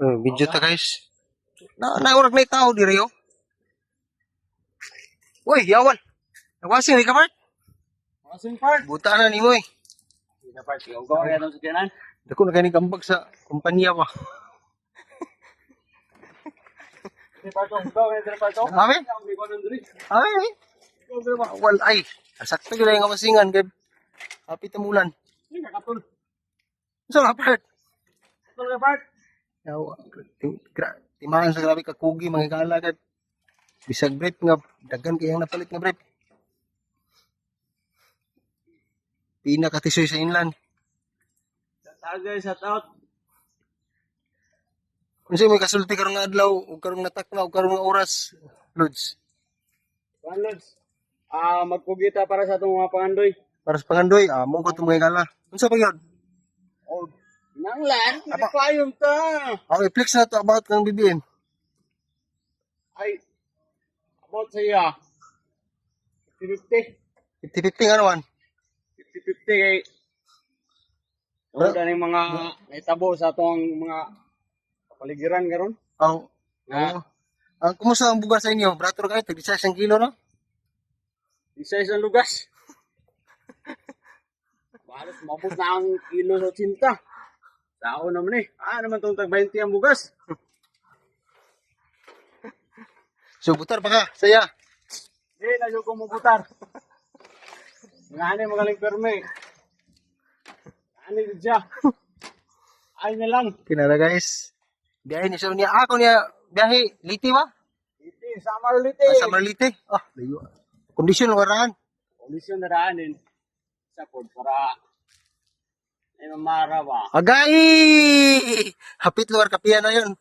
Video ta guys. Naurag na tao diri yo. Uy, yawan. Nagwasing ni ka part. Masing part. Buta na nimo eh. Hindi na part. Yung gawa yan ang sakyanan. Dako na kani kambag sa kumpanya pa. Hindi part ang gawa yan part. Ame? Ay. Wal ay. Sakto gyud nga masingan kay hapit ang ulan. Hindi nakatol. Sa part. Katol ka part. Yaw, timahan sa grabe ka kugi mga kala kay bisag brief nga daghan kay ang napalit nga brief. Pinakatisoy sa inland. Tagay shout out. Unsa may kasulti karong nga adlaw ug karong natakna ug karong nga oras, Lods? Lods. Magpugita para sa itong mga pangandoy. Para sa pangandoy, mo ko itong mga kala. Unsa pa gyud? Oh, nanglan, nagpayong ta. I-flex na to about kang BBM. Ay, about siya. 50-50. 50-50 nga naman. 50-50 kay ano daning mga naitabo sa itong mga kapaligiran karon. Ang Nga. kumusta ang bugas sa inyo? Brator kayo, tag-isa isang kilo no? Isa isang lugas. Balas mabot na ang kilo sa tsinta. Tao naman eh. Naman itong tag 20 ang bugas. So butar pa ka, saya. Hindi, nasyo ko mabutar. Nga ano yung magaling perme. Ano yun siya? Ay na lang. Kinara guys. Biyahe ni siya niya. Ako niya, biyahe, liti ba? Iti, summer liti. Sa Marlite. Layo. Kondisyon ng waraan. Komisyon na raanin. Sa pod para ay mamara ba. Agay! Hapit lugar kapiyan na yun.